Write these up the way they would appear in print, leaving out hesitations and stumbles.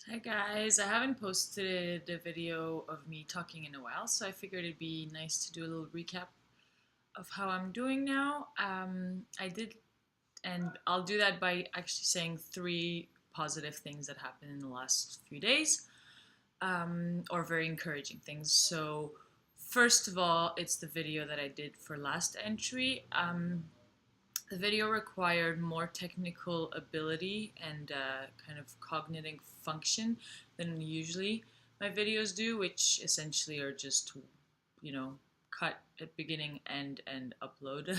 Hi guys, I haven't posted a video of me talking in a while, so I figured it'd be nice to do a little recap of how I'm doing now. I did, and I'll do that by actually saying three positive things that happened in the last few days, or very encouraging things. So, first of all, it's the video that I did for last entry. The video required more technical ability and kind of cognitive function than usually my videos do, which essentially are just, you know, cut at beginning, end, and upload.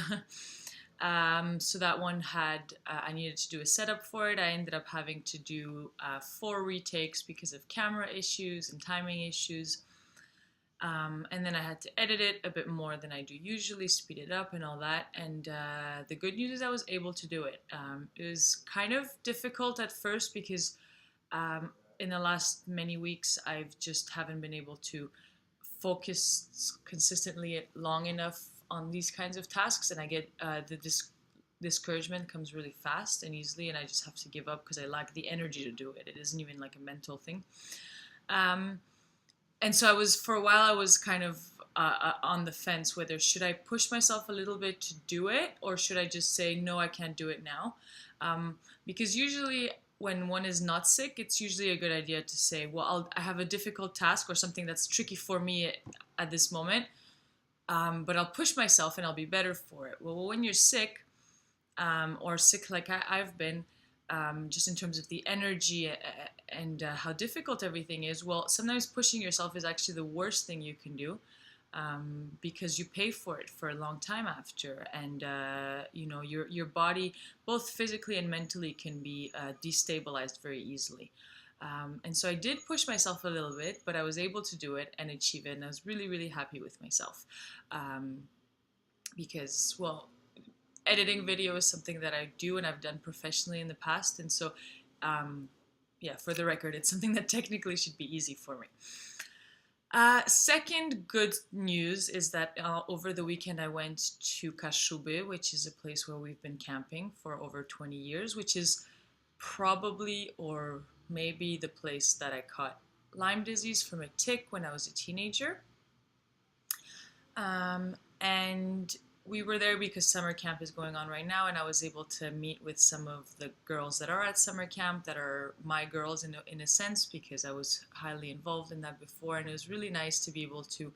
So that one had, I needed to do a setup for it. I ended up having to do 4 retakes because of camera issues and timing issues. And then I had to edit it a bit more than I do usually, speed it up and all that. And the good news is I was able to do it. It was kind of difficult at first because in the last many weeks I've just haven't been able to focus consistently long enough on these kinds of tasks, and I get the discouragement comes really fast and easily, and I just have to give up because I lack the energy to do it. It isn't even like a mental thing. Um, and so I was for a while I was kind of on the fence whether should I push myself a little bit to do it or should I just say no, I can't do it now, because usually when one is not sick, it's usually a good idea to say, well, I have a difficult task or something that's tricky for me at this moment, but I'll push myself and I'll be better for it. Well, when you're sick, or sick like I've been, just in terms of the energy and how difficult everything is, well, sometimes pushing yourself is actually the worst thing you can do, because you pay for it for a long time after, and your body, both physically and mentally, can be destabilized very easily. And so I did push myself a little bit, but I was able to do it and achieve it, and I was really, really happy with myself, um, because, well, editing video is something that I do and I've done professionally in the past, and so yeah, for the record, it's something that technically should be easy for me. Second good news is that over the weekend I went to Kashube, which is a place where we've been camping for over 20 years, which is probably or maybe the place that I caught Lyme disease from a tick when I was a teenager. And we were there because summer camp is going on right now, and I was able to meet with some of the girls that are at summer camp that are my girls in a sense, because I was highly involved in that before, and it was really nice to be able to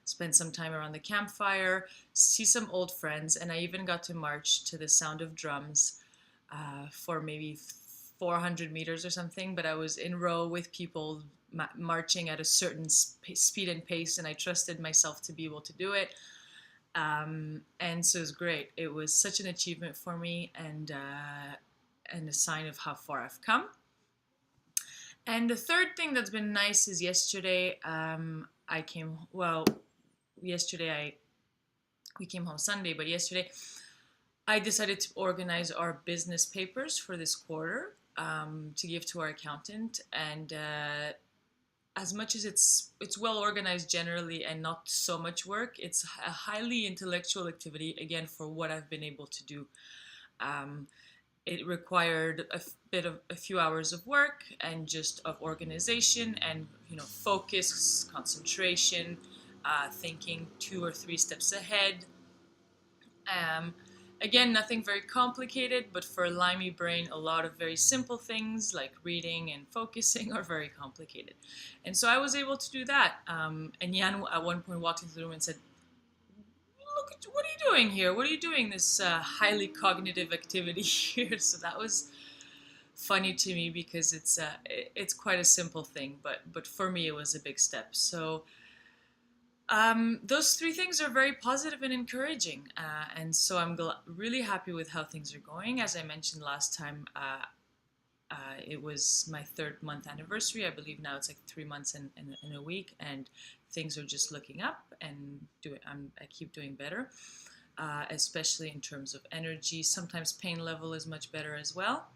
spend some time around the campfire, see some old friends, and I even got to march to the sound of drums for maybe 400 meters or something, but I was in row with people marching at a certain speed and pace, and I trusted myself to be able to do it. And so it was great. It was such an achievement for me, and a sign of how far I've come. And the third thing that's been nice is yesterday. I came well. Yesterday we came home Sunday, but yesterday I decided to organize our business papers for this quarter, to give to our accountant, and as much as it's well organized generally and not so much work, it's a highly intellectual activity. Again, for what I've been able to do, um, it required a few hours of work and just of organization and focus, concentration, thinking 2 or 3 steps ahead. Um, Again, nothing very complicated, but for a limey brain, a lot of very simple things like reading and focusing are very complicated. And so I was able to do that. And Jan at one point walked into the room and said, "Look, what are you doing here? What are you doing this highly cognitive activity here?" So that was funny to me because it's quite a simple thing, but for me it was a big step. So those three things are very positive and encouraging, and so I'm really happy with how things are going. As I mentioned last time, it was my third month anniversary. I believe now it's like 3 months in a week, and things are just looking up, and I keep doing better, especially in terms of energy. Sometimes pain level is much better as well.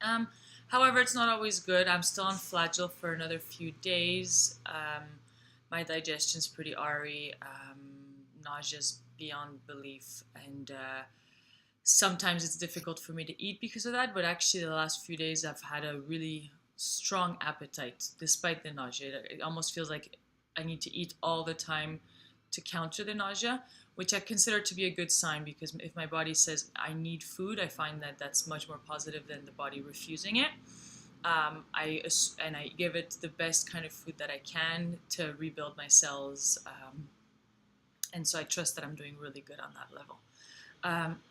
Um, However, it's not always good. I'm still on Flagyl for another few days. My digestion's pretty awry, nauseous beyond belief, and sometimes it's difficult for me to eat because of that. But actually, the last few days I've had a really strong appetite despite the nausea. It almost feels like I need to eat all the time to counter the nausea, which I consider to be a good sign, because if my body says I need food, I find that that's much more positive than the body refusing it. I give it the best kind of food that I can to rebuild my cells, and so I trust that I'm doing really good on that level.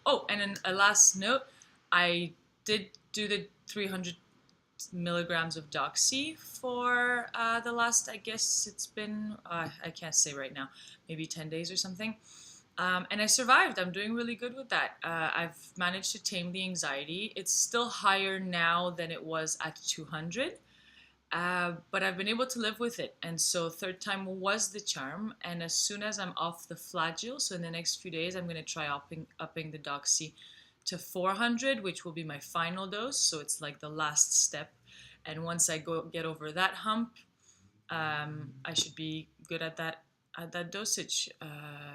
Oh, and then a last note, I did do the 300 milligrams of doxy for the last, I guess it's been, I can't say right now, maybe 10 days or something. And I survived. I'm doing really good with that. I've managed to tame the anxiety. It's still higher now than it was at 200, but I've been able to live with it. And so third time was the charm. And as soon as I'm off the flagyl, so in the next few days, I'm going to try upping the doxy to 400, which will be my final dose. So it's like the last step. And once I get over that hump, I should be good at that dosage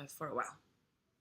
for a while.